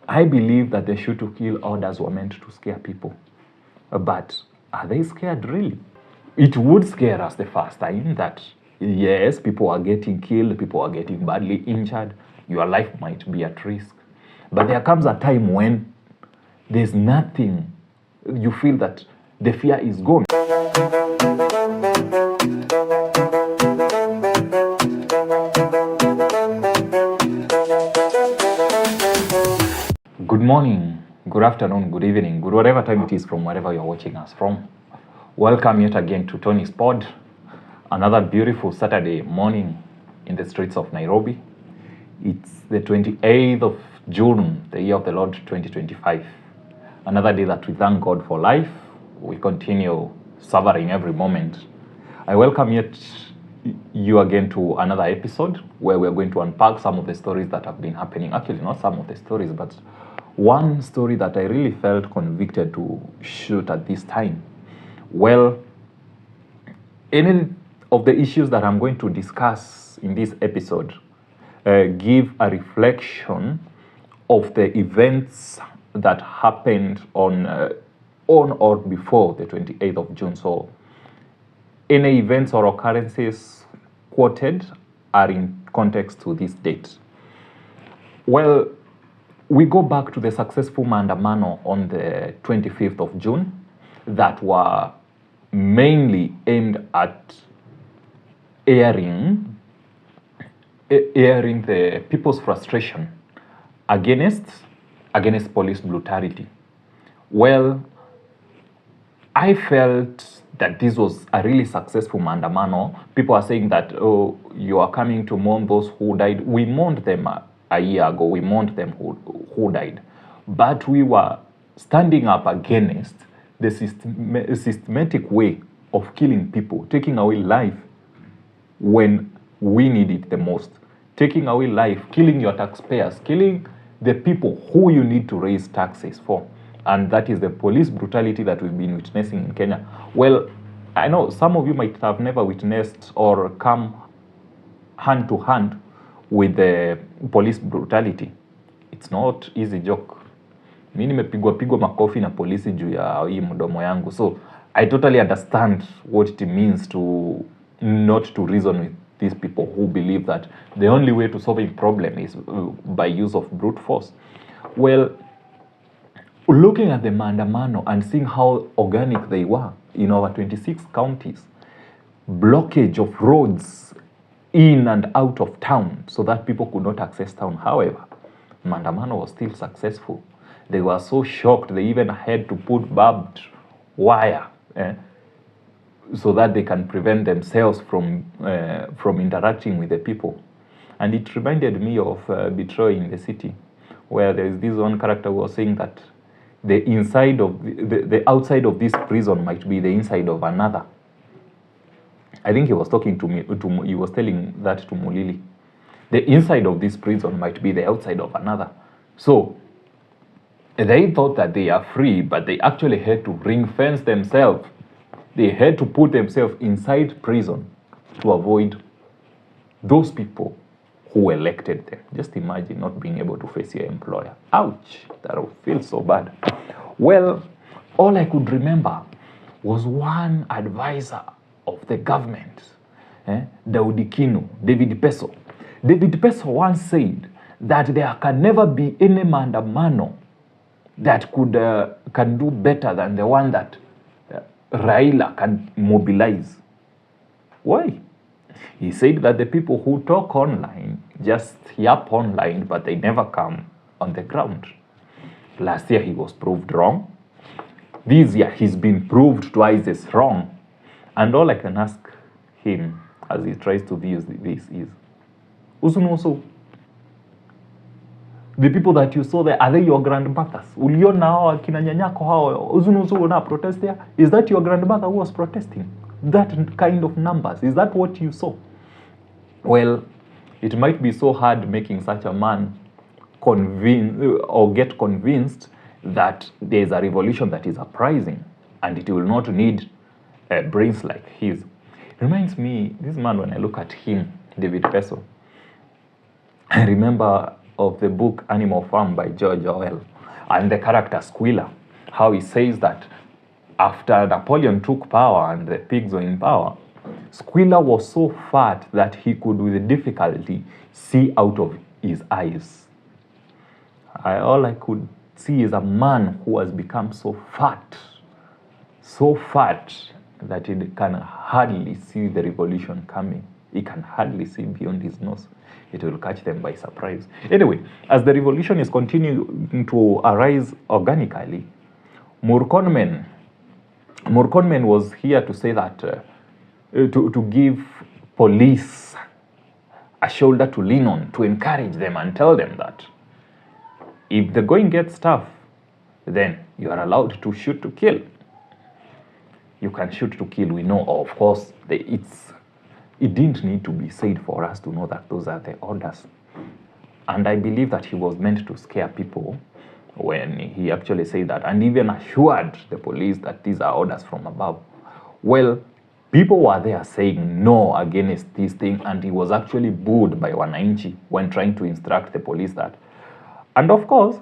I believe that the shoot to kill orders were meant to scare people. But are they scared really? It would scare us the first time that, yes, people are getting killed, people are getting badly injured, your life might be at risk. But there comes a time when there's nothing, you feel that the fear is gone. Good morning, good afternoon, good evening, good whatever time it is from wherever you're watching us from. Welcome yet again to Tony's Pod. Another beautiful Saturday morning in the streets of Nairobi. It's the 28th of June, the year of the Lord 2025. Another day that we thank God for life. We continue savoring every moment. I welcome you again to another episode where we're going to unpack some of the stories that have been happening. Actually, not some of the stories, but one story that I really felt convicted to shoot at this time. Well, any of the issues that I'm going to discuss in this episode give a reflection of the events that happened on or before the 28th of June. So any events or occurrences quoted are in context to this date. Well, we go back to the successful Maandamano on the 25th of June that were mainly aimed at airing the people's frustration against police brutality. Well, I felt that this was a really successful Maandamano. People are saying that, oh, you are coming to mourn those who died. We mourned them a year ago. We mourned them who died. But we were standing up against the systematic way of killing people, taking away life when we need it the most, taking away life, killing your taxpayers, killing the people who you need to raise taxes for. And that is the police brutality that we've been witnessing in Kenya. Well, I know some of you might have never witnessed or come hand to hand with the police brutality. It's not easy joke. Mimi nimepigwa makofi na polisi juu ya hii mdomo yangu. So I totally understand what it means to not to reason with these people who believe that the only way to solve a problem is by use of brute force. Well, looking at the Maandamano and seeing how organic they were in our 26 counties, blockage of roads in and out of town so that people could not access town. However, Maandamano was still successful. They were so shocked they even had to put barbed wire so that they can prevent themselves from interacting with the people. And it reminded me of Betrayal in the City, where there is this one character who was saying that the inside of the outside of this prison might be the inside of another. I think he was talking to me. He was telling that to Mulili. The inside of this prison might be the outside of another. So they thought that they are free, but they actually had to ring fence themselves. They had to put themselves inside prison to avoid those people who elected them. Just imagine not being able to face your employer. Ouch, that would feel so bad. Well, all I could remember was one advisor of the government, Daudi Kinu, David Peso. David Peso once said that there can never be any Maandamano that can do better than the one that Raila can mobilize. Why? He said that the people who talk online just yap online, but they never come on the ground. Last year he was proved wrong. This year he's been proved twice as wrong. And all I can ask him as he tries to view this is, Usunusu, the people that you saw there, are they your grandmothers? Uliona hao kina nyanyako hao, Usunusu una protest there? Is that your grandmother who was protesting? That kind of numbers, is that what you saw? Well, it might be so hard making such a man get convinced that there is a revolution that is uprising and it will not need brains like his. It reminds me, this man, when I look at him, David Peso, I remember of the book Animal Farm by George Orwell, and the character Squealer, how he says that after Napoleon took power and the pigs were in power, Squealer was so fat that he could with difficulty see out of his eyes. All I could see is a man who has become so fat that he can hardly see the revolution coming. He can hardly see beyond his nose. It will catch them by surprise. Anyway, as the revolution is continuing to arise organically, Murkomen was here to say that, to give police a shoulder to lean on, to encourage them and tell them that if the going gets tough, then you are allowed to shoot to kill. You can shoot to kill. We know, of course, it didn't need to be said for us to know that those are the orders. And I believe that he was meant to scare people when he actually said that, and even assured the police that these are orders from above. Well, people were there saying no against this thing, and he was actually booed by Wananchi when trying to instruct the police that. And of course,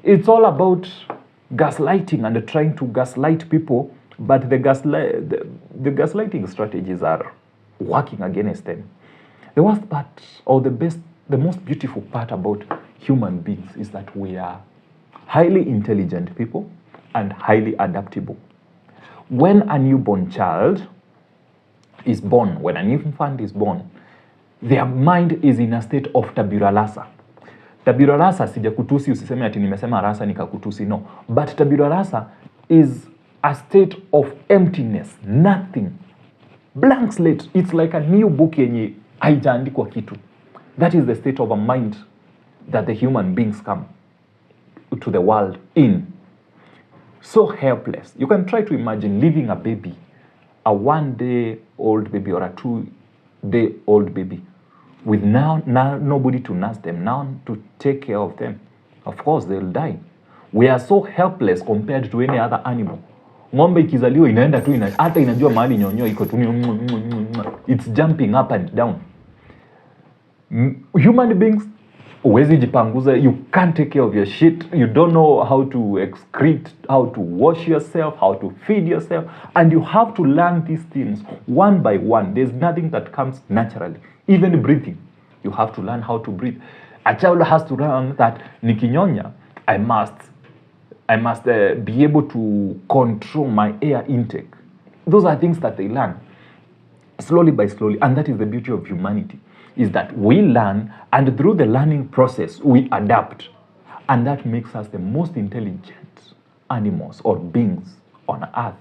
it's all about gaslighting and trying to gaslight people, but the gaslighting strategies are working against them. The worst part, or the most beautiful part about human beings is that we are highly intelligent people and highly adaptable. When a newborn child is born, when an infant is born, their mind is in a state of tabula rasa. Tabula rasa, sijakutusi usiseme ati nimesema rasa nikakutusi, no. But tabula rasa is a state of emptiness, nothing. Blank slate. It's like a new book yenye haijaandikwa kitu. That is the state of a mind that the human beings come to the world in. So helpless. You can try to imagine leaving a baby, a 1-day-old baby or a 2-day-old baby, with now nobody to nurse them, now to take care of them. Of course, they'll die. We are so helpless compared to any other animal. Ng'ombe ikizaliwa inaenda tu hata inajua mahali nyonyo iko tu. It's jumping up and down. Human beings, huwezi jipanguza, you can't take care of your shit, you don't know how to excrete, how to wash yourself, how to feed yourself, and you have to learn these things one by one. There's nothing that comes naturally. Even breathing, you have to learn how to breathe. A child has to learn that nikinyonya, I must be able to control my air intake. Those are things that they learn slowly by slowly, and that is the beauty of humanity, is that we learn, and through the learning process, we adapt. And that makes us the most intelligent animals or beings on earth.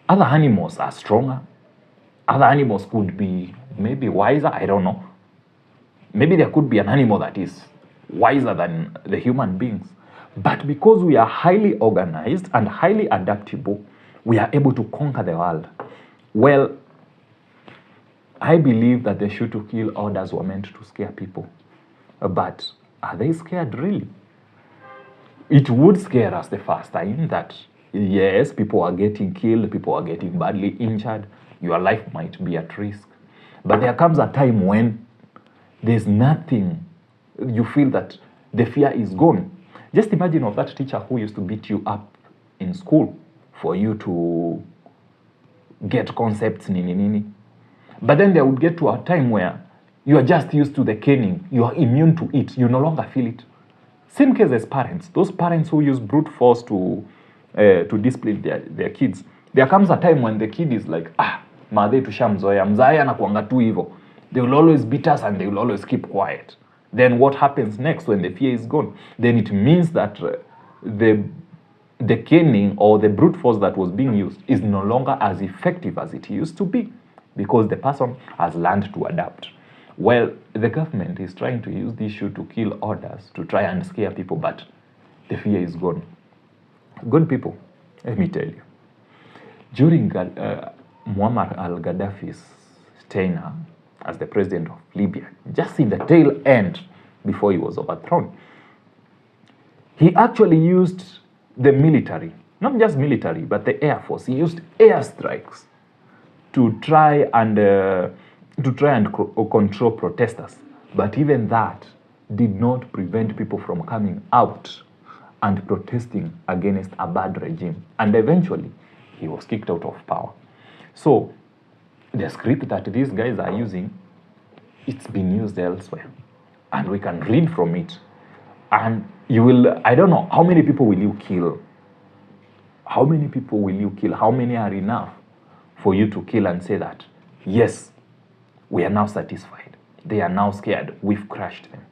Other animals are stronger. Other animals could be maybe wiser, I don't know. Maybe there could be an animal that is wiser than the human beings. But because we are highly organized and highly adaptable, we are able to conquer the world. Well, I believe that the shoot to kill orders were meant to scare people. But are they scared really? It would scare us the first time that, yes, people are getting killed, people are getting badly injured, your life might be at risk. But there comes a time when there's nothing, you feel that the fear is gone. Just imagine of that teacher who used to beat you up in school for you to get concepts, nini. But then there would get to a time where you are just used to the caning. You are immune to it. You no longer feel it. Same case as parents. Those parents who use brute force to discipline their kids. There comes a time when the kid is like, madhe tushamzoea. Mzae anakuanga tu hivyo. They will always beat us and they will always keep quiet. Then what happens next when the fear is gone? Then it means that the caning or the brute force that was being used is no longer as effective as it used to be, because the person has learned to adapt. Well, the government is trying to use this shoot to kill orders to try and scare people, but the fear is gone. Good people, let me tell you. During Muammar al-Gaddafi's tenure as the president of Libya, just in the tail end before he was overthrown, he actually used the military, not just military, but the air force. He used airstrikes to try and control protesters. But even that did not prevent people from coming out and protesting against a bad regime. And eventually, he was kicked out of power. So, the script that these guys are using, it's been used elsewhere. And we can read from it. And you will, I don't know, how many people will you kill? How many people will you kill? How many are enough for you to kill and say that, yes, we are now satisfied. They are now scared. We've crushed them.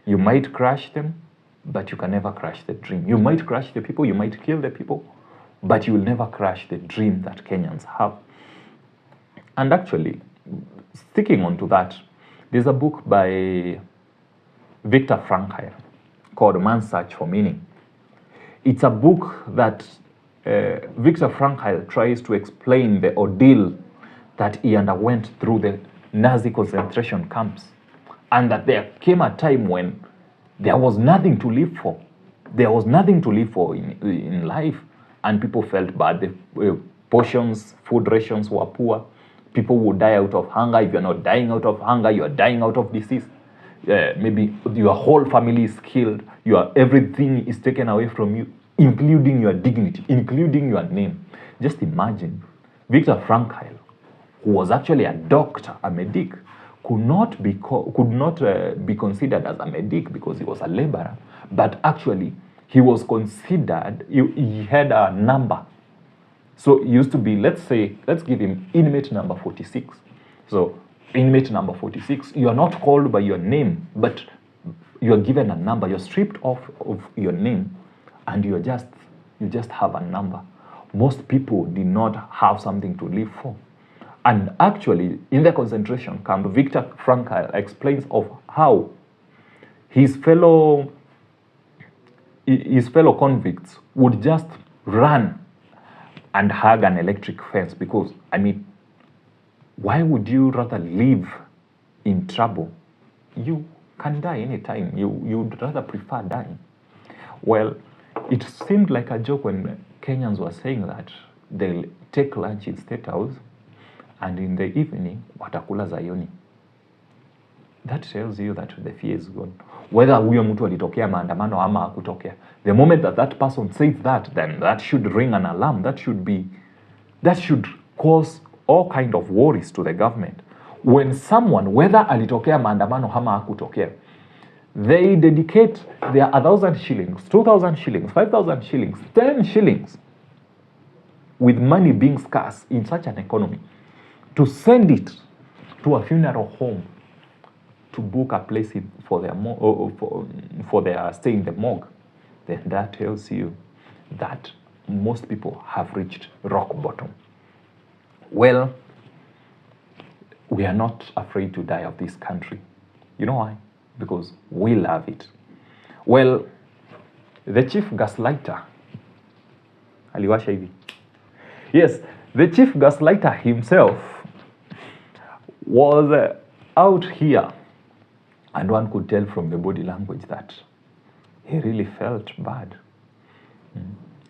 You might crush them, but you can never crush the dream. You might crush the people, you might kill the people, but you will never crush the dream that Kenyans have. And actually, sticking on to that, there's a book by Viktor Frankl called Man's Search for Meaning. It's a book that Viktor Frankl tries to explain the ordeal that he underwent through the Nazi concentration camps, and that there came a time when there was nothing to live for. There was nothing to live for in life, and people felt bad. The portions, food rations were poor. People would die out of hunger. If you're not dying out of hunger, you are dying out of disease. Maybe your whole family is killed. Everything is taken away from you, including your dignity, including your name. Just imagine, Viktor Frankl, who was actually a doctor, a medic, could not be considered as a medic because he was a laborer, but actually he was considered, he had a number. So it used to be, let's give him inmate number 46. So inmate number 46, you are not called by your name, but you are given a number. You're stripped off of your name, and you just have a number. Most people did not have something to live for. And actually, in the concentration camp, Viktor Frankl explains of how his fellow convicts would just run and hug an electric fence because, I mean, why would you rather live in trouble? You can die anytime. You'd rather prefer dying. Well, it seemed like a joke when Kenyans were saying that they'll take lunch in State House and in the evening, watakula zayoni. That tells you that the fear is gone. Whether huyo mtu alitokea maandamano ama hakutokea. The moment that person says that, then that should ring an alarm. That should cause all kind of worries to the government. When someone, whether alitokea maandamano ama hakutokea, they dedicate their 1,000 shillings, 2,000 shillings, 5,000 shillings, 10 shillings, with money being scarce in such an economy, to send it to a funeral home to book a place for their stay in the morgue, then that tells you that most people have reached rock bottom. Well, we are not afraid to die of this country. You know why? Because we love it. Well, the chief gaslighter, aliwasha hivi. Yes, the chief gaslighter himself was out here, and one could tell from the body language that he really felt bad.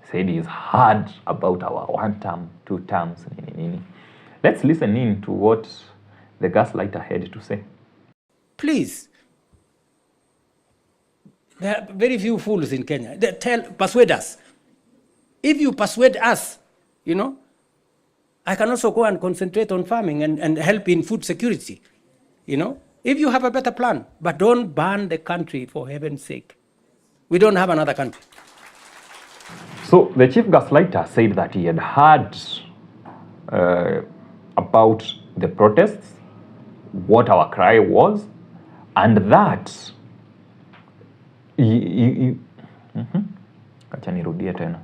Said he's hard about our 1 term, 2 terms. Let's listen in to what the gaslighter had to say. Please, there are very few fools in Kenya. Persuade us. If you persuade us, I can also go and concentrate on farming and help in food security. If you have a better plan, but don't ban the country for heaven's sake. We don't have another country. So the chief gaslighter said that he had heard about the protests, what our cry was, and that acha nirudie tena.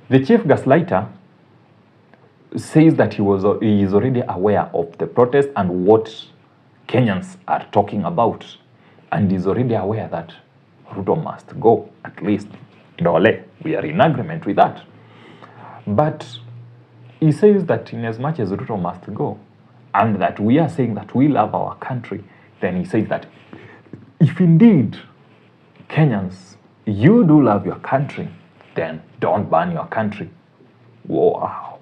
The chief gaslighter says that he is already aware of the protest and what Kenyans are talking about, and is already aware that Ruto must go, at least. Dole, we are in agreement with that. But he says that in as much as Ruto must go, and that we are saying that we love our country, then he says that if indeed Kenyans, you do love your country, then don't ban your country. Wow.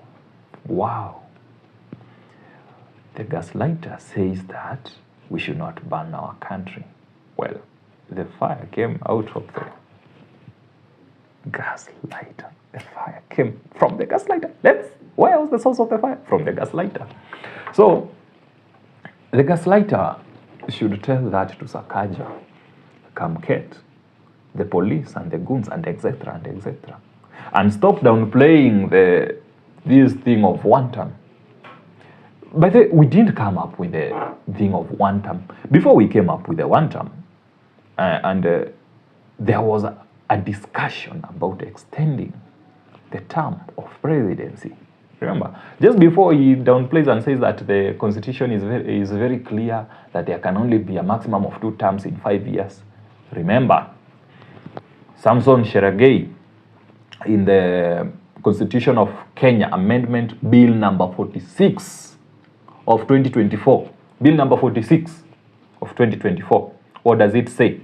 The gaslighter says that we should not burn our country. Well, the fire came out of the gaslighter. The fire came from the gaslighter. Where was the source of the fire? From the gaslighter. So, the gaslighter should tell that to Sakaja, Kamket, the police and the goons and etc. and etc. And stop downplaying this thing of one term. But we didn't come up with the thing of one term. Before we came up with the one term, there was a discussion about extending the term of presidency. Remember, just before he downplays and says that the constitution is very clear that there can only be a maximum of 2 terms in 5 years. Remember, Samson Cherargei in the Constitution of Kenya Amendment Bill number 46 of 2024. Bill number 46 of 2024. What does it say?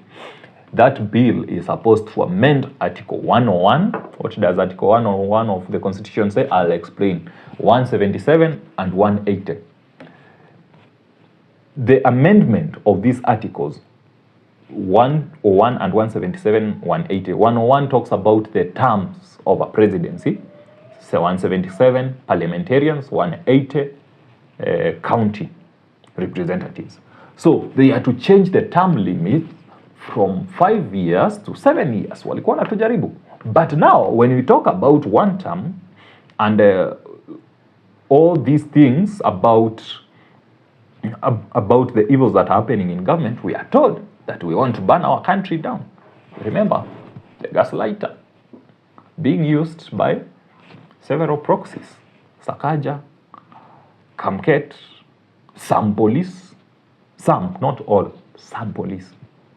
That bill is supposed to amend Article 101. What does Article 101 of the Constitution say? I'll explain. 177 and 180. The amendment of these articles, 101 and 177, 180. 101 talks about the terms of a presidency. So 177, parliamentarians. 180, county representatives. So they are to change the term limit from 5 years to 7 years. Walikuwa wanatujaribu. But now, when we talk about one term and all these things about the evils that are happening in government, we are told that we want to burn our country down. Remember, the gaslighter being used by several proxies. Sakaja, Kamket, some police, some, not all, some police.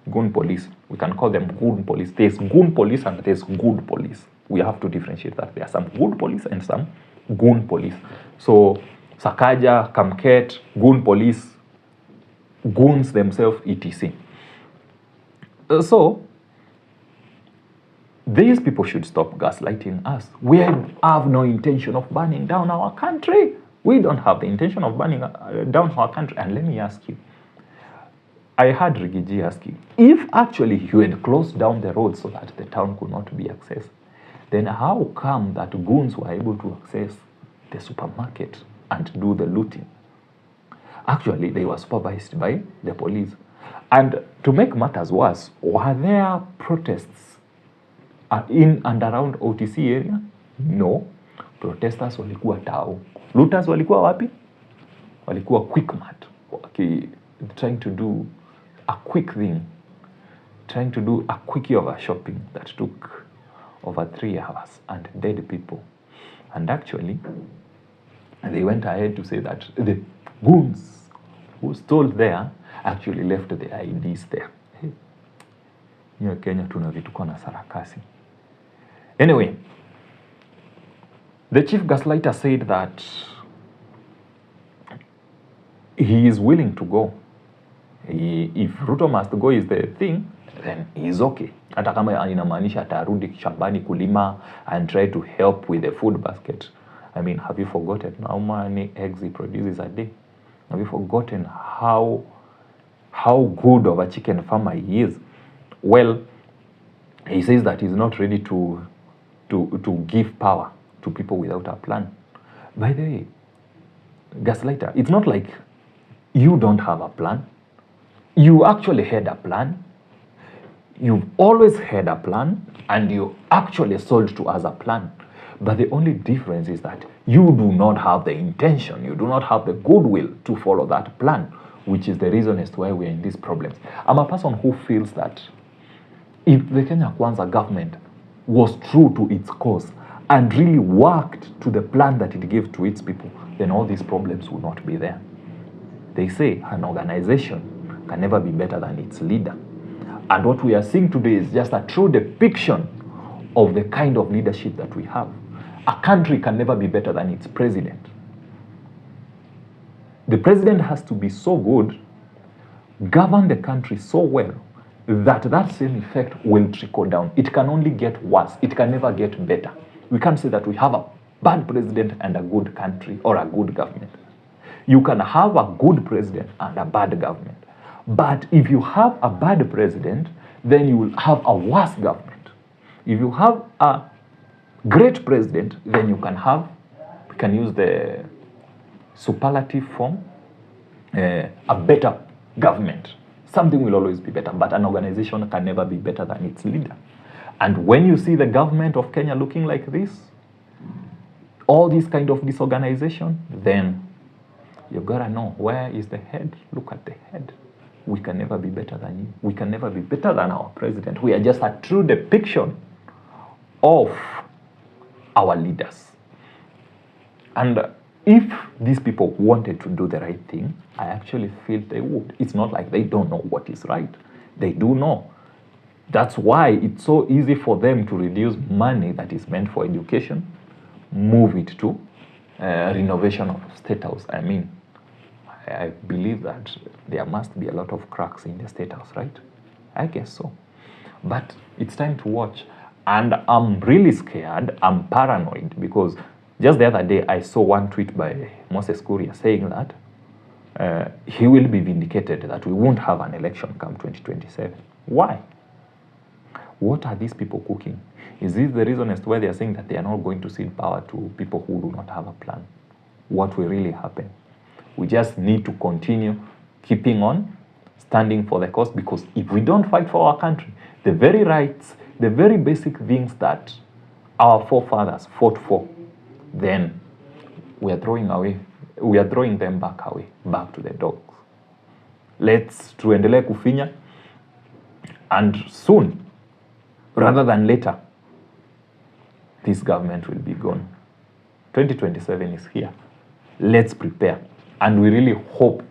Goon police. We can call them goon police. There's goon police and there's good police. We have to differentiate that. There are some good police and some goon police. So Sakaja, Kamket, goon police, goons themselves, etc. So these people should stop gaslighting us. We have no intention of burning down our country. We don't have the intention of burning down our country. And let me ask you, I heard Rigiji asking, if actually you had closed down the road so that the town could not be accessed, then how come that goons were able to access the supermarket and do the looting? Actually, they were supervised by the police. And to make matters worse, were there protests in and around OTC area? No. Protesters walikuwa tao. Looters walikuwa wapi? Walikuwa Quickmart. Trying to do a quick thing, trying to do a quickie of a shopping that took over 3 hours and dead people. And actually, they went ahead to say that the goons who stole there actually left the IDs there. Here Kenya tuna vituko na sarakasi. Anyway, the chief gaslighter said that he is willing to go. If Ruto must go is the thing, then he's okay. Hata kama inamaanisha atarudi shambani kulima and try to help with the food basket. I mean, have you forgotten how many eggs he produces a day? Have you forgotten how good of a chicken farmer he is? Well, he says that he's not ready to give power to people without a plan. By the way, gaslighter, it's not like you don't have a plan. You actually had a plan. You've always had a plan, and you actually sold to us a plan. But the only difference is that you do not have the intention, you do not have the goodwill to follow that plan, which is the reason as to why we're in these problems. I'm a person who feels that if the Kenya Kwanza government was true to its cause and really worked to the plan that it gave to its people, then all these problems would not be there. They say an organization can never be better than its leader. And what we are seeing today is just a true depiction of the kind of leadership that we have. A country can never be better than its president. The president has to be so good, govern the country so well, that same effect will trickle down. It can only get worse. It can never get better. We can't say that we have a bad president and a good country or a good government. You can have a good president and a bad government. But if you have a bad president, then you will have a worse government. If you have a great president, then you can use the superlative form, a better government. Something will always be better, but an organization can never be better than its leader. And when you see the government of Kenya looking like this, all this kind of disorganization, then you gotta know, where is the head? Look at the head. We can never be better than you. We can never be better than our president. We are just a true depiction of our leaders. And if these people wanted to do the right thing, I actually feel they would. It's not like they don't know what is right. They do know. That's why it's so easy for them to reduce money that is meant for education, move it to renovation of State House. I mean, I believe that there must be a lot of cracks in the State House, right? I guess so. But it's time to watch. And I'm really scared. I'm paranoid because just the other day I saw one tweet by Moses Kuria saying that he will be vindicated, that we won't have an election come 2027. Why? What are these people cooking? Is this the reason as to why they are saying that they are not going to cede power to people who do not have a plan? What will really happen? We just need to continue keeping on, standing for the cause, because if we don't fight for our country, the very rights, the very basic things that our forefathers fought for, then we are throwing them back to the dogs. Let's tuendelee kufinya, and soon, rather than later, this government will be gone. 2027 is here. Let's prepare. And we really hope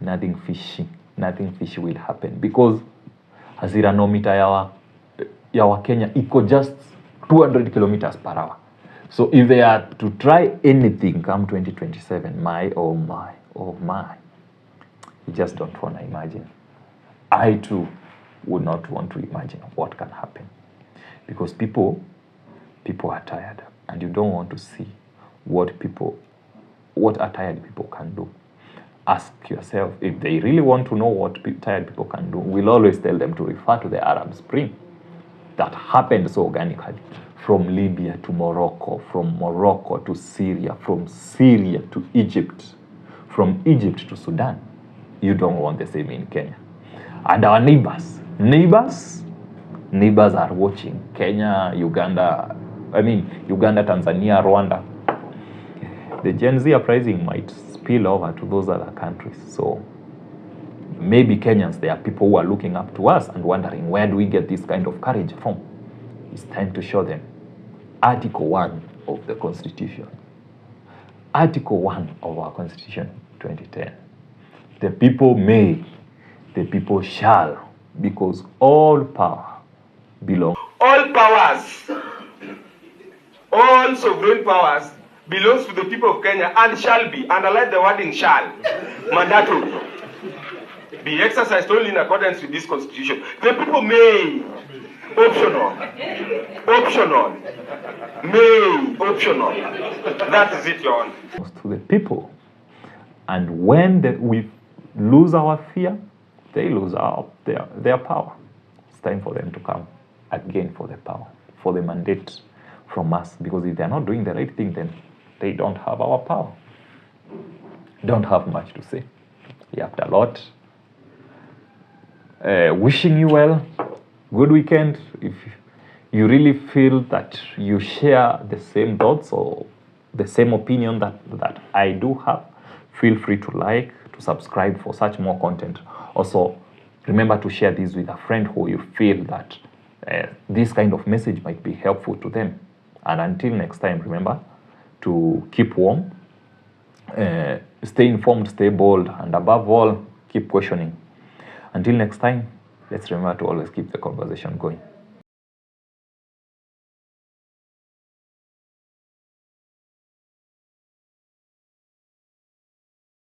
nothing fishy will happen, because hasiranomita ya Kenya iko just 200 kilometers per hour. So if they are to try anything come 2027, oh my, you just don't want to imagine. I too would not want to imagine what can happen, because people are tired, and you don't want to see what a tired people can do. Ask yourself, if they really want to know what tired people can do, we'll always tell them to refer to the Arab Spring that happened so organically, from Libya to Morocco, from Morocco to Syria, from Syria to Egypt, from Egypt to Sudan. You don't want the same in Kenya. And our neighbors are watching. Kenya, Uganda, Tanzania, Rwanda. The Gen Z uprising might spill over to those other countries. So maybe Kenyans, there are people who are looking up to us and wondering, where do we get this kind of courage from? It's time to show them. Article 1 of the Constitution. Article 1 of our Constitution, 2010. The people may, the people shall, because all power belongs. All powers, all sovereign powers belongs to the people of Kenya and shall be, underline the wording shall, mandatory, be exercised only in accordance with this constitution. The people may, optional, may, optional. That is it, Your Honor. To the people. And when we lose our fear, they lose their power. It's time for them to come again for the power, for the mandate from us. Because if they're not doing the right thing, then they don't have our power. Don't have much to say. Yapped a lot. Wishing you well. Good weekend. If you really feel that you share the same thoughts or the same opinion that I do have, feel free to like, to subscribe for such more content. Also, remember to share this with a friend who you feel that this kind of message might be helpful to them. And until next time, remember to keep warm, stay informed, stay bold, and above all, keep questioning. Until next time, let's remember to always keep the conversation going.